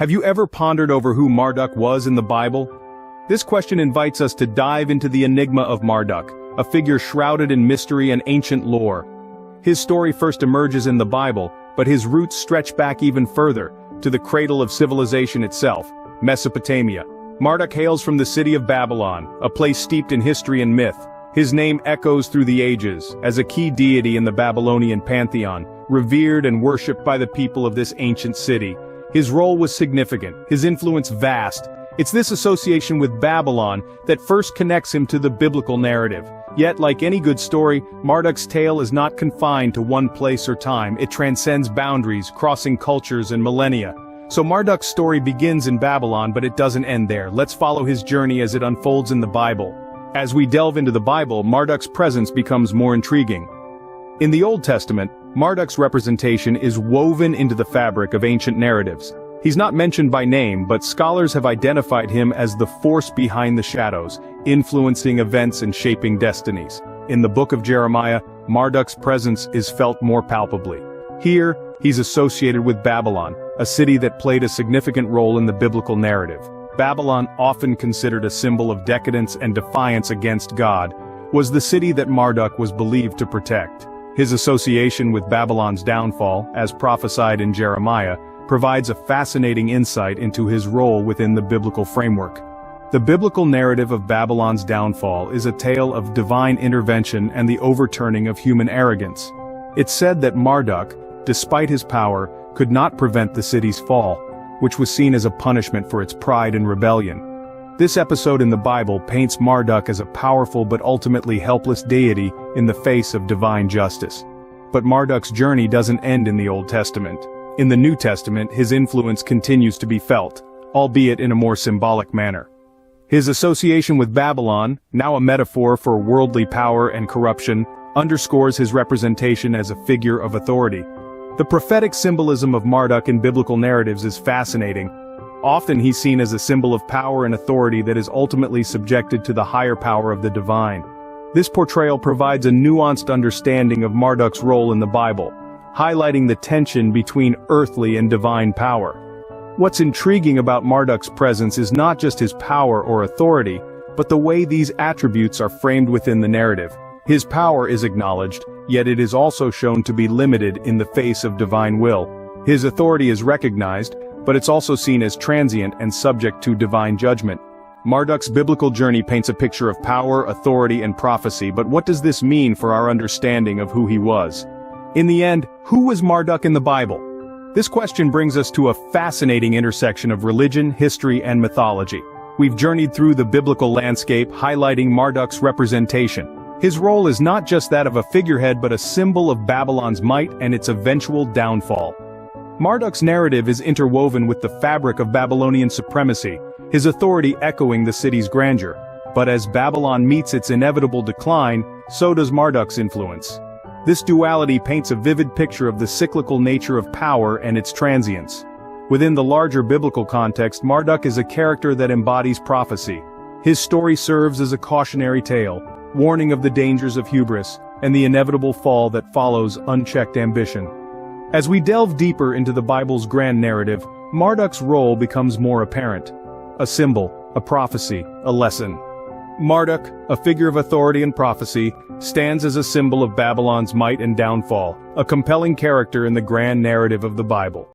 Have you ever pondered over who Marduk was in the Bible? This question invites us to dive into the enigma of Marduk, a figure shrouded in mystery and ancient lore. His story first emerges in the Bible, but his roots stretch back even further, to the cradle of civilization itself, Mesopotamia. Marduk hails from the city of Babylon, a place steeped in history and myth. His name echoes through the ages, as a key deity in the Babylonian pantheon, revered and worshipped by the people of this ancient city. His role was significant, his influence vast. It's this association with Babylon that first connects him to the biblical narrative. Yet, like any good story, Marduk's tale is not confined to one place or time. It transcends boundaries, crossing cultures and millennia. So Marduk's story begins in Babylon, but it doesn't end there. Let's follow his journey as it unfolds in the Bible. As we delve into the Bible, Marduk's presence becomes more intriguing. In the Old Testament, Marduk's representation is woven into the fabric of ancient narratives. He's not mentioned by name, but scholars have identified him as the force behind the shadows, influencing events and shaping destinies. In the book of Jeremiah, Marduk's presence is felt more palpably. Here, he's associated with Babylon, a city that played a significant role in the biblical narrative. Babylon, often considered a symbol of decadence and defiance against God, was the city that Marduk was believed to protect. His association with Babylon's downfall, as prophesied in Jeremiah, provides a fascinating insight into his role within the biblical framework. The biblical narrative of Babylon's downfall is a tale of divine intervention and the overturning of human arrogance. It's said that Marduk, despite his power, could not prevent the city's fall, which was seen as a punishment for its pride and rebellion. This episode in the Bible paints Marduk as a powerful but ultimately helpless deity in the face of divine justice. But Marduk's journey doesn't end in the Old Testament. In the New Testament, his influence continues to be felt, albeit in a more symbolic manner. His association with Babylon, now a metaphor for worldly power and corruption, underscores his representation as a figure of authority. The prophetic symbolism of Marduk in biblical narratives is fascinating. Often he's seen as a symbol of power and authority that is ultimately subjected to the higher power of the divine. This portrayal provides a nuanced understanding of Marduk's role in the Bible, highlighting the tension between earthly and divine power. What's intriguing about Marduk's presence is not just his power or authority, but the way these attributes are framed within the narrative. His power is acknowledged, yet it is also shown to be limited in the face of divine will. His authority is recognized, but it's also seen as transient and subject to divine judgment. Marduk's biblical journey paints a picture of power, authority, and prophecy, but what does this mean for our understanding of who he was? In the end, who was Marduk in the Bible? This question brings us to a fascinating intersection of religion, history, and mythology. We've journeyed through the biblical landscape, highlighting Marduk's representation. His role is not just that of a figurehead but a symbol of Babylon's might and its eventual downfall. Marduk's narrative is interwoven with the fabric of Babylonian supremacy, his authority echoing the city's grandeur. But as Babylon meets its inevitable decline, so does Marduk's influence. This duality paints a vivid picture of the cyclical nature of power and its transience. Within the larger biblical context, Marduk is a character that embodies prophecy. His story serves as a cautionary tale, warning of the dangers of hubris and the inevitable fall that follows unchecked ambition. As we delve deeper into the Bible's grand narrative, Marduk's role becomes more apparent. A symbol, a prophecy, a lesson. Marduk, a figure of authority and prophecy, stands as a symbol of Babylon's might and downfall, a compelling character in the grand narrative of the Bible.